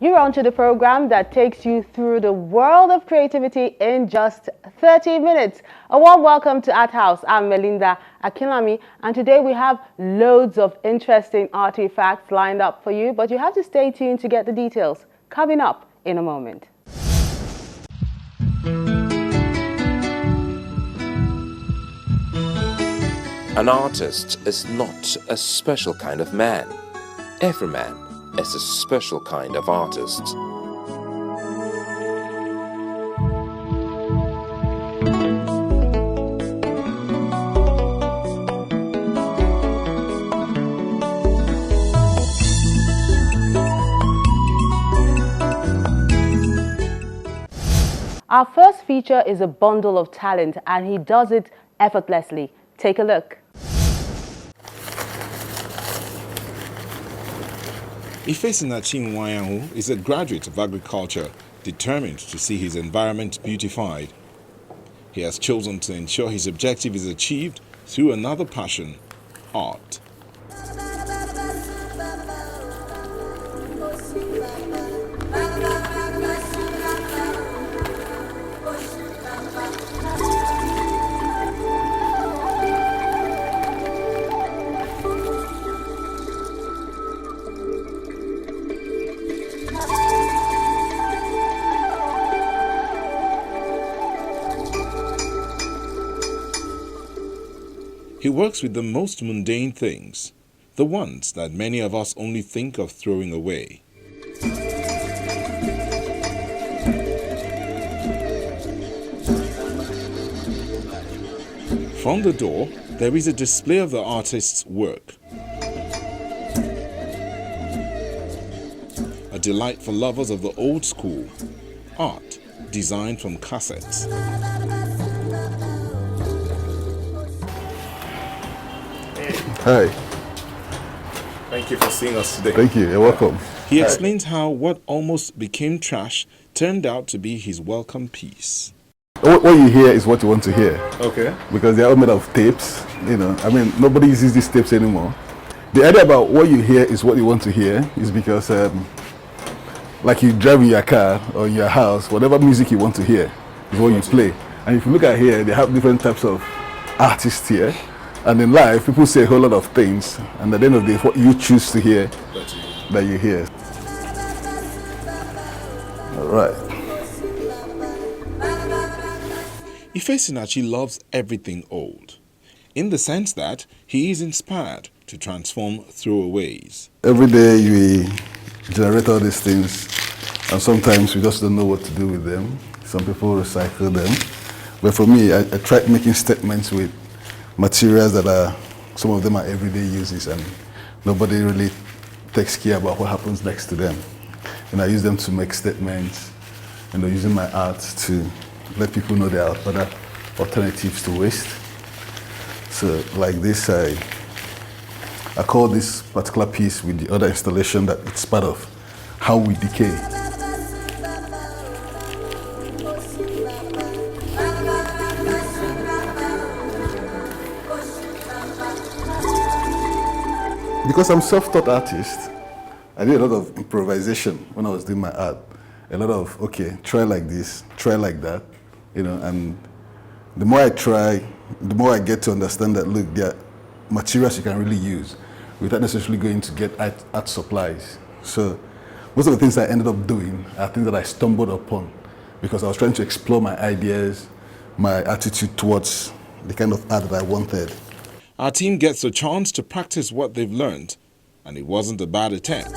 You're onto the program that takes you through the world of creativity in just 30 minutes. A warm welcome to Art House. I'm Melinda Akinlami, and today we have loads of interesting artifacts lined up for you, but you have to stay tuned to get the details. Coming up in a moment. An artist is not a special kind of man. Every man is a special kind of artist. Our first feature is a bundle of talent, and he does it effortlessly. Take a look. Ifesinachi Nwayahu is a graduate of agriculture, determined to see his environment beautified. He has chosen to ensure his objective is achieved through another passion, art. He works with the most mundane things, the ones that many of us only think of throwing away. From the door, there is a display of the artist's work. A delight for lovers of the old school, art designed from cassettes. Hi. Thank you for seeing us today. Thank you. You're welcome. He explains how what almost became trash turned out to be his welcome piece. What you hear is what you want to hear. Okay. Because they're all made of tapes. You know, I mean, nobody uses these tapes anymore. The idea about what you hear is what you want to hear is because, like you drive in your car or in your house, whatever music you want to hear is what you play. And if you look at here, they have different types of artists here. And in life, people say a whole lot of things, and at the end of the day, what you choose to hear, that you hear. All right. Ifesinachi loves everything old, in the sense that he is inspired to transform throwaways. Every day we generate all these things, and sometimes we just don't know what to do with them. Some people recycle them. But for me, I tried making statements with materials that are, some of them are everyday uses, and nobody really takes care about what happens next to them. And I use them to make statements, and using my art to let people know there are other alternatives to waste. So like this, I call this particular piece with the other installation that it's part of how we decay. Because I'm a self-taught artist, I did a lot of improvisation when I was doing my art. A lot of, okay, try like this, try like that, you know, and the more I try, the more I get to understand that, look, there are materials you can really use without necessarily going to get art supplies. So most of the things I ended up doing are things that I stumbled upon because I was trying to explore my ideas, my attitude towards the kind of art that I wanted. Our team gets a chance to practice what they've learned, and it wasn't a bad attempt.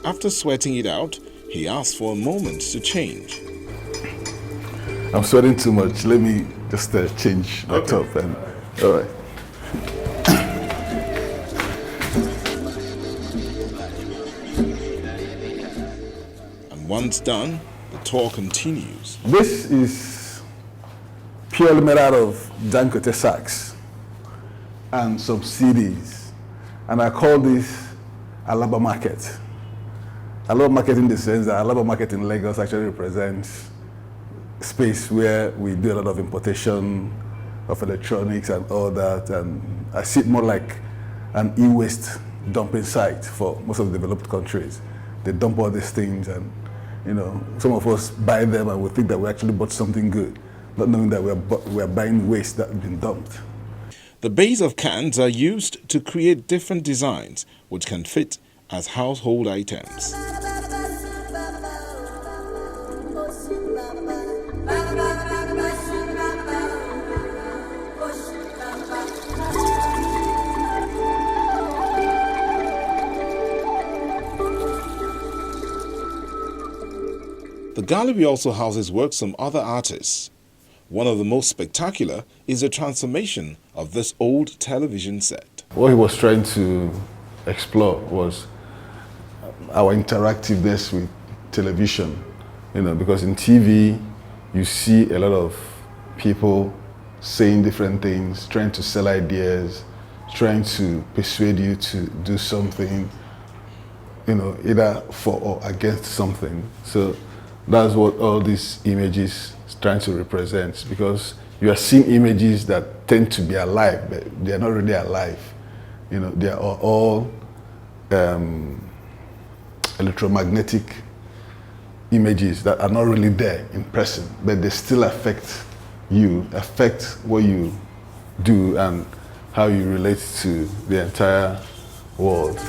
After sweating it out, he asked for a moment to change. I'm sweating too much. Let me just change the top. And all right. And once done, the tour continues. This is purely made out of Dangote sacks and some CDs. And I call this Alaba Market. Alaba Market in the sense that Alaba Market in Lagos actually represents space where we do a lot of importation of electronics and all that. And I see it more like an e-waste dumping site for most of the developed countries. They dump all these things, and some of us buy them and we think that we actually bought something good, not knowing that we're buying waste that has been dumped. The base of cans are used to create different designs which can fit as household items. The gallery also houses works from other artists. One of the most spectacular is the transformation of this old television set. What he was trying to explore was our interactiveness with television, because in TV you see a lot of people saying different things, trying to sell ideas, trying to persuade you to do something, either for or against something. So that's what all these images is trying to represent, because you are seeing images that tend to be alive, but they are not really alive. They are all electromagnetic images that are not really there in person, but they still affect you, affect what you do and how you relate to the entire world.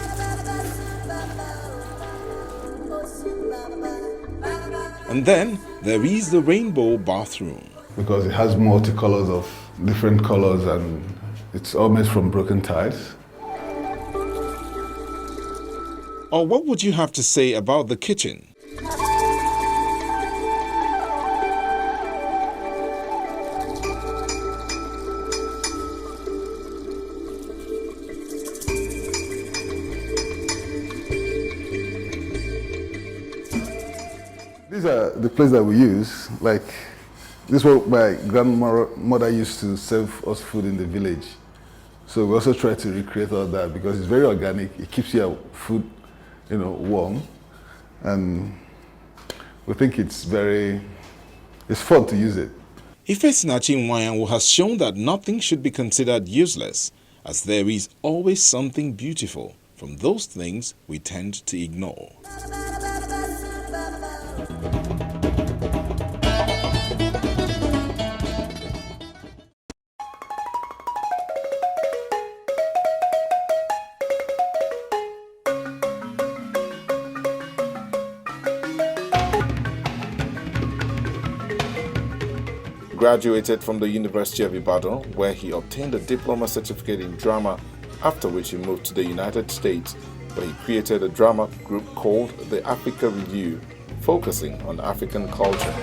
And then there is the rainbow bathroom. Because it has multicolors of different colors, and it's all made from broken tiles. Or what would you have to say about the kitchen? These are the plates that we use. Like, this is what my grandmother used to serve us food in the village. So we also try to recreate all that because it's very organic. It keeps your food, warm. And we think it's fun to use it. Ifesinachi Nwayanwu has shown that nothing should be considered useless, as there is always something beautiful from those things we tend to ignore. Graduated from the University of Ibadan, where he obtained a diploma certificate in drama, after which he moved to the United States, where he created a drama group called the Africa Review, focusing on African culture.